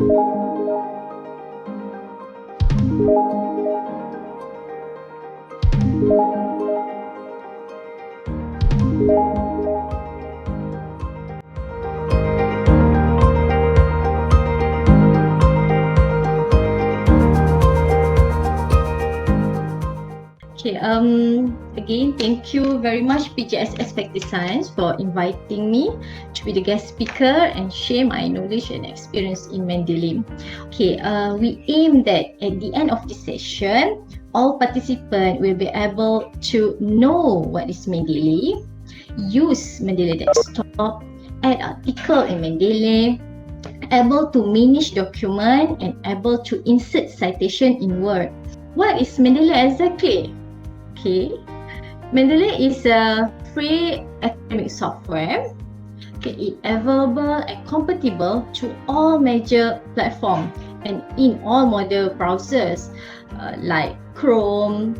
Okay, again, thank you very much PGS Expected Science for inviting me to be the guest speaker and share my knowledge and experience in Mendeley. Okay, we aim that at the end of this session, all participants will be able to know what is Mendeley, use Mendeley desktop, add article in Mendeley, able to manage document and able to insert citation in Word. What is Mendeley exactly? Okay, Mendeley is a free academic software. Okay, it's available and compatible to all major platforms and in all modern browsers like Chrome,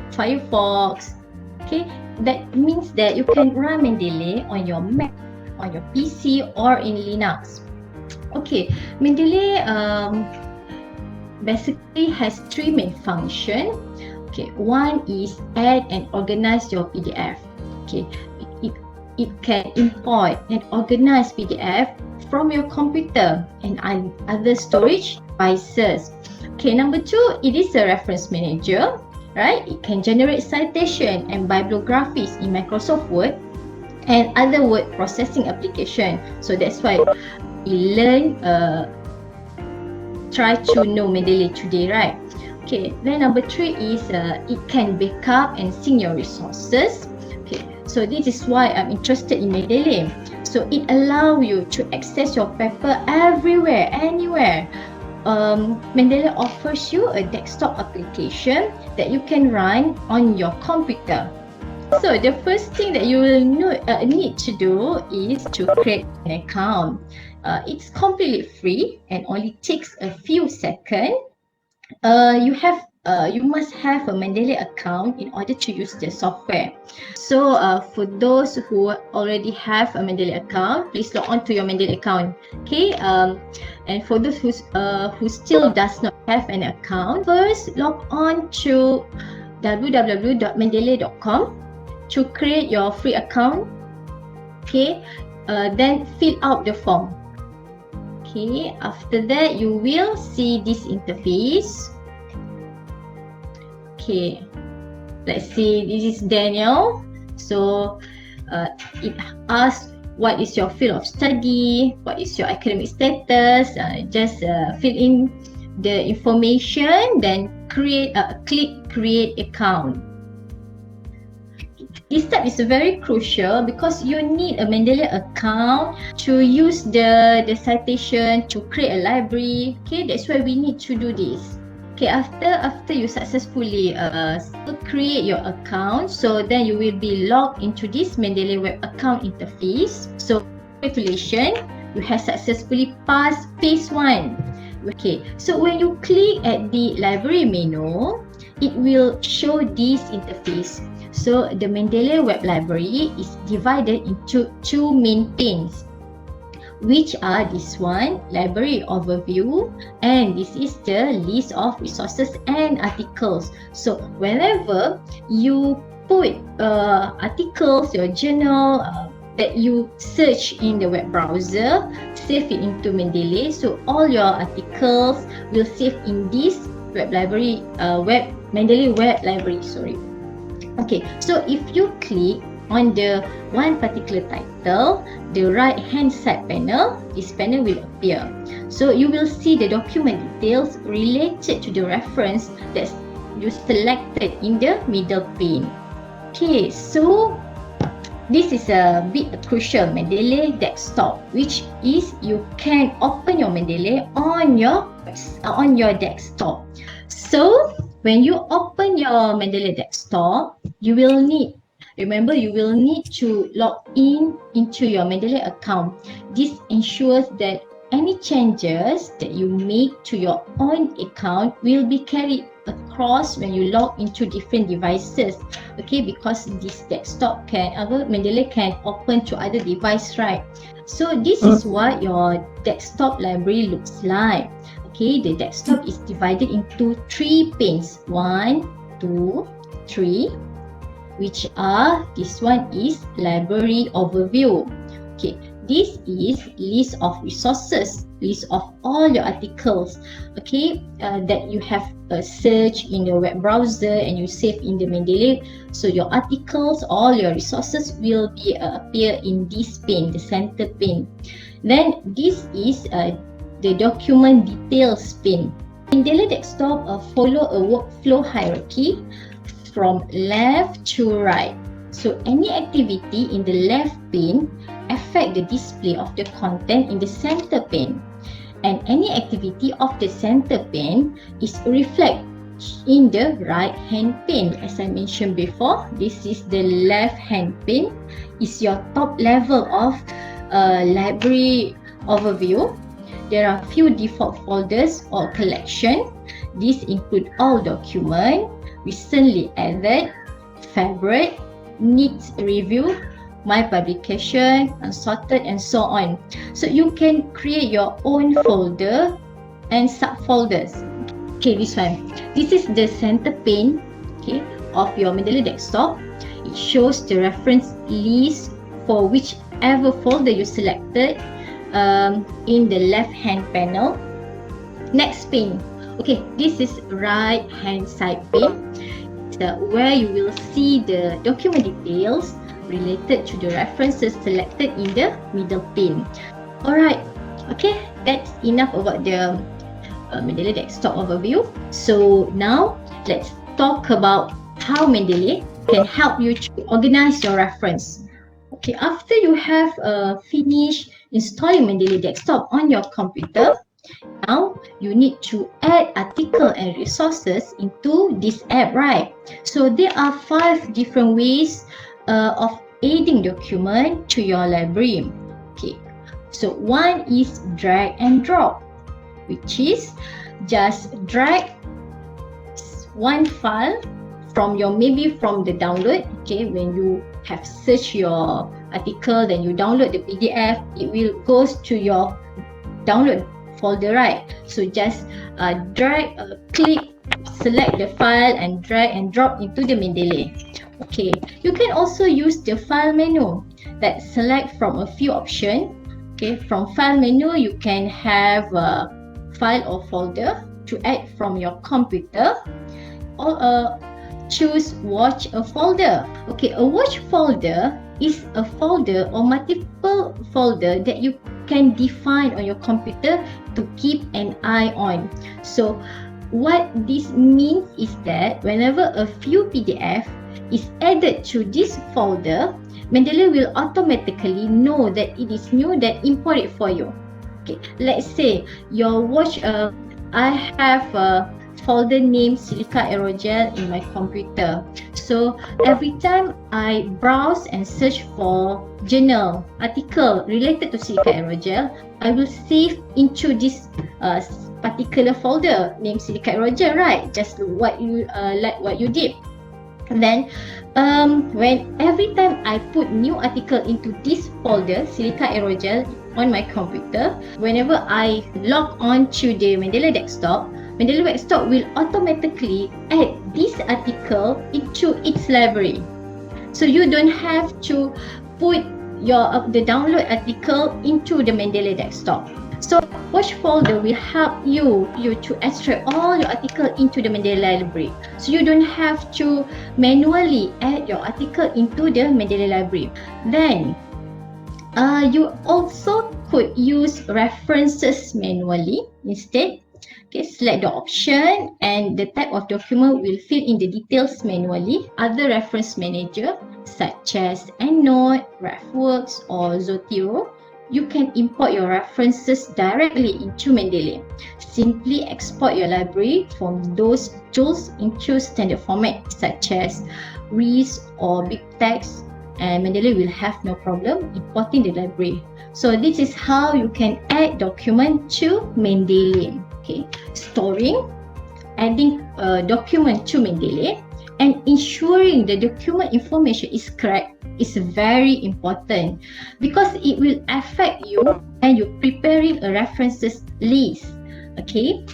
Firefox. Okay, that means that you can run Mendeley on your Mac, on your PC or in Linux. Okay, Mendeley basically has three main functions. Okay, one is add and organize your PDF. Okay, it can import and organize PDF from your computer and other storage devices. Okay, number two, it is a reference manager, right? It can generate citation and bibliographies in Microsoft Word and other word processing application. So that's why we learn, try to know Mendeley today, right? Okay, then number three is it can backup and sync your resources. Okay, so this is why I'm interested in Mendeley. So it allows you to access your paper everywhere, anywhere. Mendeley offers you a desktop application that you can run on your computer. So the first thing that you will need to do is to create an account. It's completely free and only takes a few seconds. You must have a Mendeley account in order to use the software. So for those who already have a Mendeley account, please log on to your Mendeley account. Okay, and for those who still does not have an account, first log on to www.mendeley.com to create your free account. Okay, then fill out the form. Okay, after that you will see this interface. Okay, let's see, this is Daniel. So it asks what is your field of study, what is your academic status. Just fill in the information, then click create account. This step is very crucial because you need a Mendeley account to use the citation, to create a library. Okay, that's why we need to do this. Okay, after you successfully create your account, so then you will be logged into this Mendeley web account interface. So congratulations, you have successfully passed phase 1. Okay, so when you click at the library menu, it will show this interface. So the Mendeley Web Library is divided into two main panes, which are this one, Library Overview, and this is the list of resources and articles. So whenever you put articles, your journal that you search in the web browser, save it into Mendeley. So all your articles will save in this web library, Mendeley Web Library. Sorry. Okay, so if you click on the one particular title, the right hand side panel, this panel will appear. So you will see the document details related to the reference that you selected in the middle pane. Okay, so this is a bit crucial, Mendeley desktop, which is you can open your Mendeley on your desktop. So when you open your Mendeley desktop, you will need to log in into your Mendeley account. This ensures that any changes that you make to your own account will be carried across when you log into different devices. Okay, because this desktop Mendeley can open to other device, right? So this is what your desktop library looks like. Okay, the desktop is divided into 3 panes. 1, 2, 3. Which are, this one is library overview. Okay, this is list of resources, list of all your articles, okay, that you have searched in your web browser and you save in the Mendeley. So your articles, all your resources will be appear in this pane, the center pane. Then this is the document details pane. Mendeley desktop follow a workflow hierarchy from left to right. So any activity in the left pane affect the display of the content in the center pane, and any activity of the center pane is reflected in the right hand pane. As I mentioned before, this is the left hand pane, is your top level of library overview. There are few default folders or collection. These include all document, recently added, favorite, needs review, my publication, unsorted, and so on. So you can create your own folder and subfolders. Okay, this one. This is the center pane, okay, of your Mendeley desktop. It shows the reference list for whichever folder you selected in the left hand panel. Next pane. Okay, this is right hand side pane, where you will see the document details related to the references selected in the middle pane. Alright, okay, that's enough about the Mendeley desktop overview. So now let's talk about how Mendeley can help you to organize your reference. Okay, after you have finished installing Mendeley desktop on your computer, now you need to add article and resources into this app, right? So there are 5 different ways of adding document to your library. Okay, so one is drag and drop, which is just drag one file from your, maybe from the download. Okay, when you have searched your article, then you download the PDF, it will goes to your download folder, right? So just drag, click, select the file and drag and drop into the Mendeley. Okay, you can also use the file menu that select from a few options. Okay, from file menu you can have a file or folder to add from your computer, or choose watch a folder. Okay, a watch folder is a folder or multiple folder that you can define on your computer to keep an eye on. So what this means is that whenever a few PDF is added to this folder, Mendeley will automatically know that it is new, that import it for you. Okay, let's say your watch, I have a folder named Silica Aerogel in my computer. So every time I browse and search for journal article related to Silica Aerogel, I will save into this particular folder named Silica Aerogel, right? Just what you like what you did. Then when every time I put new article into this folder Silica Aerogel on my computer, whenever I log on to the Mendeley desktop, Mendeley desktop will automatically add this article into its library. So you don't have to put the download article into the Mendeley desktop. So watch folder will help you to extract all your article into the Mendeley library. So you don't have to manually add your article into the Mendeley library. Then you also could use references manually instead. Okay, select the option and the type of document will fill in the details manually. Other reference manager such as EndNote, RefWorks or Zotero, you can import your references directly into Mendeley. Simply export your library from those tools into standard format such as RIS or BibTeX, and Mendeley will have no problem importing the library. So this is how you can add document to Mendeley. Okay, storing. adding a document to Mendeley and ensuring the document information is correct is very important because it will affect you when you're preparing a references list. Okay.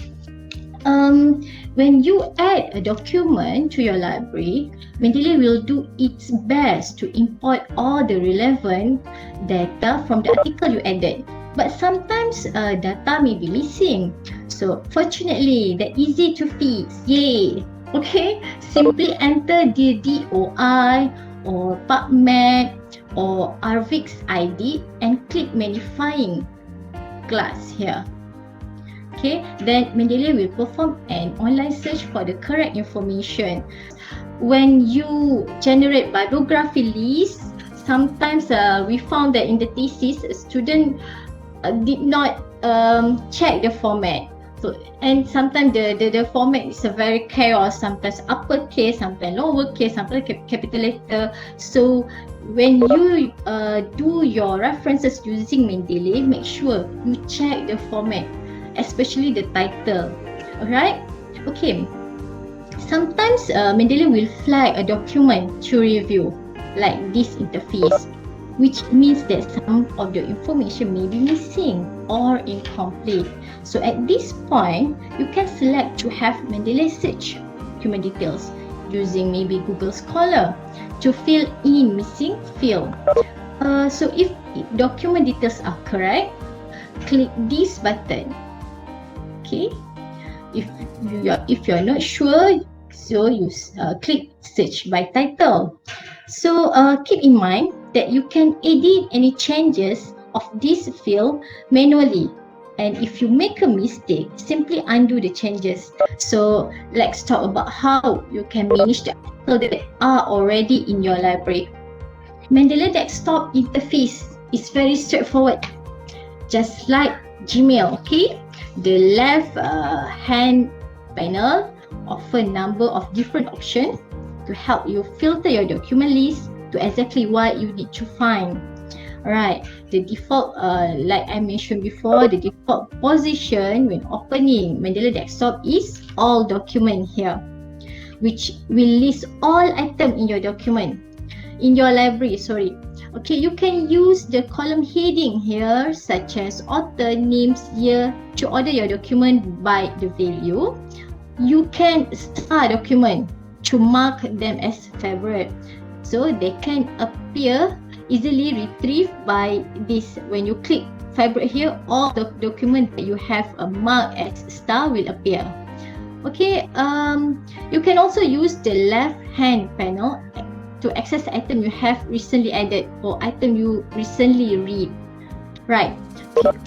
When you add a document to your library, Mendeley will do its best to import all the relevant data from the article you added. But sometimes data may be missing. So fortunately, they're easy to fix. Yay! Okay, simply enter the DOI or PubMed or Arvix ID and click magnifying glass here. Okay, then Mendeley will perform an online search for the correct information. When you generate bibliography lists, sometimes we found that in the thesis, a student did not check the format. So, and sometimes the format is a very chaos, sometimes uppercase, sometimes lowercase, sometimes capital letter. So when you do your references using Mendeley, make sure you check the format, especially the title. Alright? Okay. Sometimes Mendeley will flag a document to review, like this interface, which means that some of the information may be missing or incomplete. So at this point, you can select to have Mendeley search document details using maybe Google Scholar to fill in missing field. So if document details are correct, click this button. Okay. If you are not sure, so you click search by title. So keep in mind that you can edit any changes of this field manually, and if you make a mistake, simply undo the changes. So let's talk about how you can manage the articles that are already in your library. Mendeley desktop interface is very straightforward, just like Gmail. Okay, the left hand panel offer a number of different options to help you filter your document list to exactly what you need to find. Alright, the default, like I mentioned before, the default position when opening Mendeley desktop is all document here, which will list all items in your document, in your library, sorry. Okay, you can use the column heading here, such as author, names, year, to order your document by the value. You can star document to mark them as favorite, so they can appear easily retrieved by this. When you click favorite here, all the documents that you have marked as star will appear. Okay, you can also use the left hand panel to access the item you have recently added or item you recently read. Right.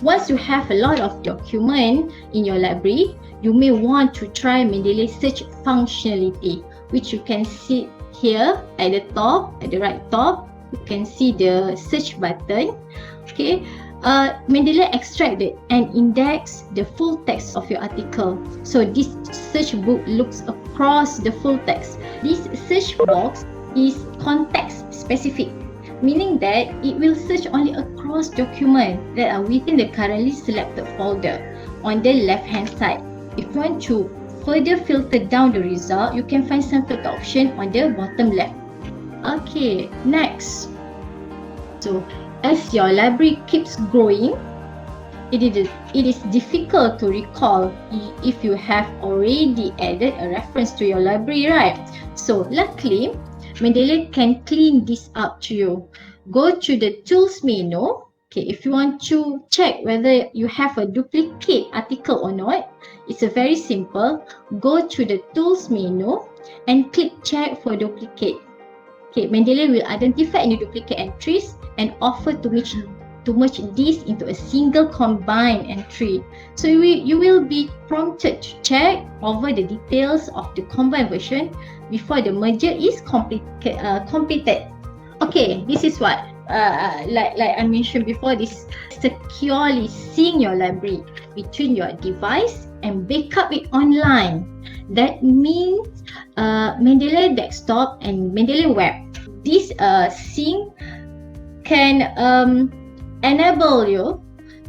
Once you have a lot of document in your library, you may want to try Mendeley search functionality, which you can see here at the top, at the right top. You can see the search button. Okay. Mendeley extracted and index the full text of your article. So this search book looks across the full text. This search box is context specific, meaning that it will search only across documents that are within the currently selected folder on the left hand side. If you want to further filter down the result, you can find some filter option on the bottom left. Okay, next. So as your library keeps growing, it is difficult to recall if you have already added a reference to your library, right? So luckily, Mendeley can clean this up to you. Go to the tools menu. Okay, if you want to check whether you have a duplicate article or not, it's a very simple. Go to the tools menu and click check for duplicate. Okay, Mendeley will identify any duplicate entries and offer to merge this into a single combined entry. So you will be prompted to check over the details of the combined version before the merger is completed. Okay, this is what like I mentioned before, this securely sync your library between your device and backup it online. That means Mendeley desktop and Mendeley web. This sync can enable you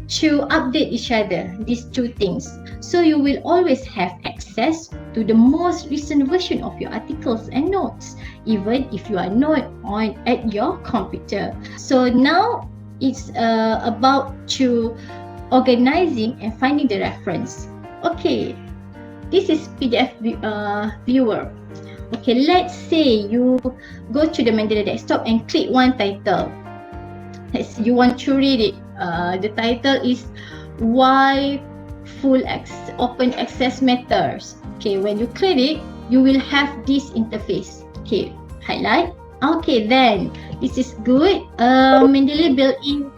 to update each other, these two things. So you will always have access to the most recent version of your articles and notes, even if you are not on at your computer. So now it's about to organizing and finding the reference. Okay, this is PDF viewer. Okay, let's say you go to the Mendeley desktop and click one title. You want to read it. The title is Why Open Access Matters. Okay, when you click it, you will have this interface. Okay, highlight. Okay, then this is good. Mendeley built-in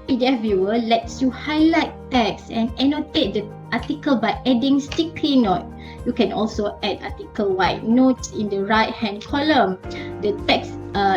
PDF viewer lets you highlight text and annotate the article by adding sticky note. You can also add article white notes in the right hand column. The text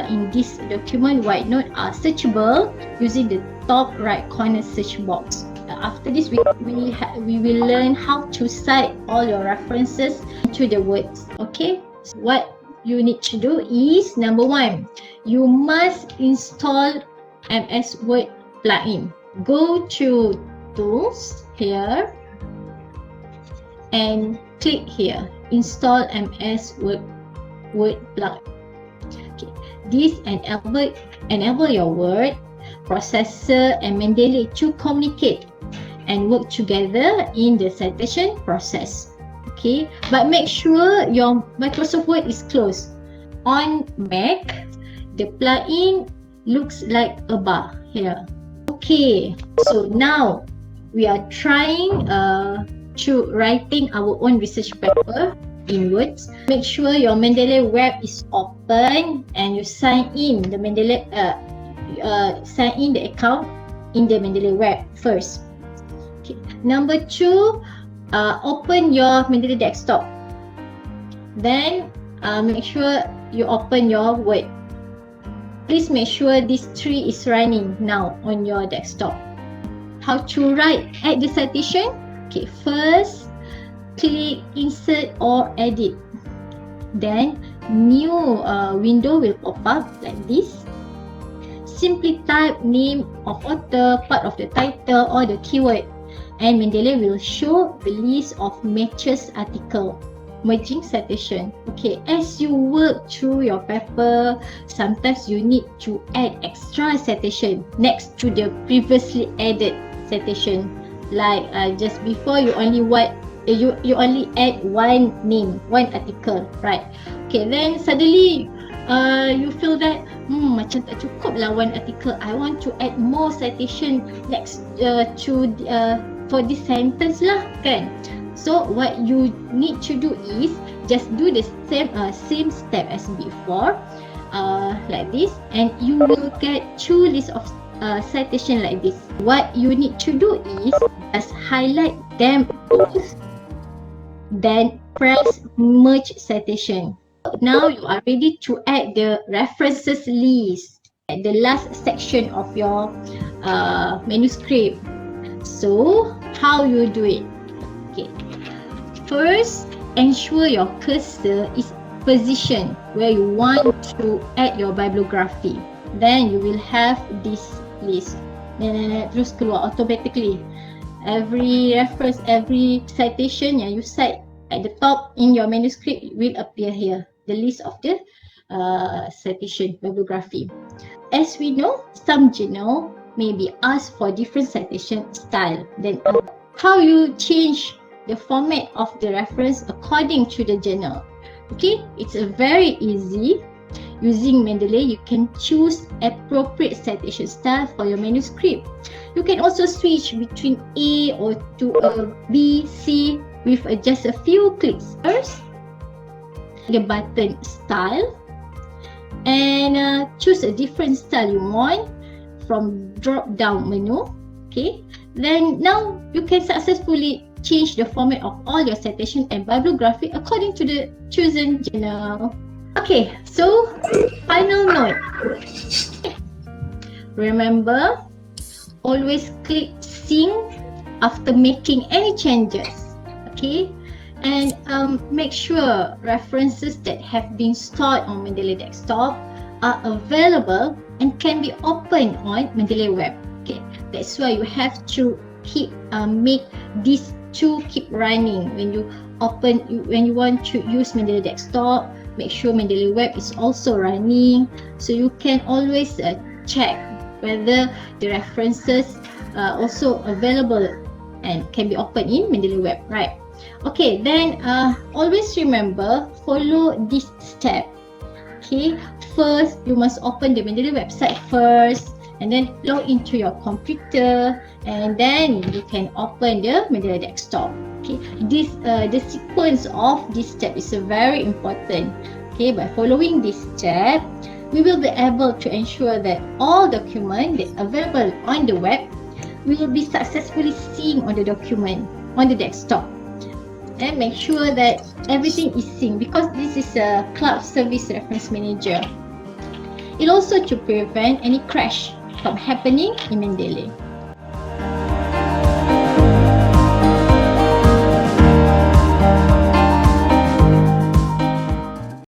in this document white note are searchable using the top right corner search box. After this, we will learn how to cite all your references to the words. Okay, so what you need to do is, number one, you must install MS Word plugin. Go to Tools here and click here, Install MS Word plugin. Okay. This enable your word processor and Mendeley to communicate and work together in the citation process. Okay, but make sure your Microsoft Word is closed. On Mac, the plugin looks like a bar here. Okay, so now we are trying to writing our own research paper in Words. Make sure your Mendeley web is open and you sign in the Mendeley sign in the account in the Mendeley web first. Okay. Number two, open your Mendeley desktop. Then make sure you open your Word. Please make sure this tree is running now on your desktop. How to write add the citation? Okay, first click insert or edit. Then new window will pop up like this. Simply type name of author, part of the title or the keyword, and Mendeley will show the list of matches article. Merging citation. Okay, as you work through your paper, sometimes you need to add extra citation next to the previously added citation. Like just before, you only add one name, one article, right? Okay, then suddenly you feel that macam tak cukup lah one article. I want to add more citation next for this sentence lah, kan? So what you need to do is just do the same step as before, like this, and you will get two lists of citation like this. What you need to do is just highlight them both, then press merge citation. Now you are ready to add the references list at the last section of your manuscript. So how you do it? Okay, first ensure your cursor is positioned where you want to add your bibliography. Then you will have this list. Then terus keluar automatically. Every reference, every citation yang you cite at the top in your manuscript will appear here. The list of the citation bibliography. As we know, some journal may be asked for different citation style. Then how you change the format of the reference according to the journal. Okay, it's very easy. Using Mendeley, you can choose appropriate citation style for your manuscript. You can also switch between A or to a B, C with just a few clicks. First, the button style, and choose a different style you want from drop down menu. Okay, then now you can successfully change the format of all your citation and bibliography according to the chosen journal. Okay, so final note. Remember, always click sync after making any changes. Okay, and make sure references that have been stored on Mendeley desktop are available and can be opened on Mendeley web. Okay, that's why you have to make these two keep running when you want to use Mendeley Desktop. Make sure Mendeley Web is also running, so you can always check whether the references are also available and can be opened in Mendeley Web, right? Okay, then always remember, follow this step. Okay, first you must open the Mendeley website first, and then log into your computer, and then you can open the Mendeley Desktop. Okay, the sequence of this step is very important. Okay, by following this step, we will be able to ensure that all documents that are available on the web will be successfully synced on the document on the desktop. And make sure that everything is synced, because this is a Cloud Service Reference Manager. It also to prevent any crash from happening in Mendeley.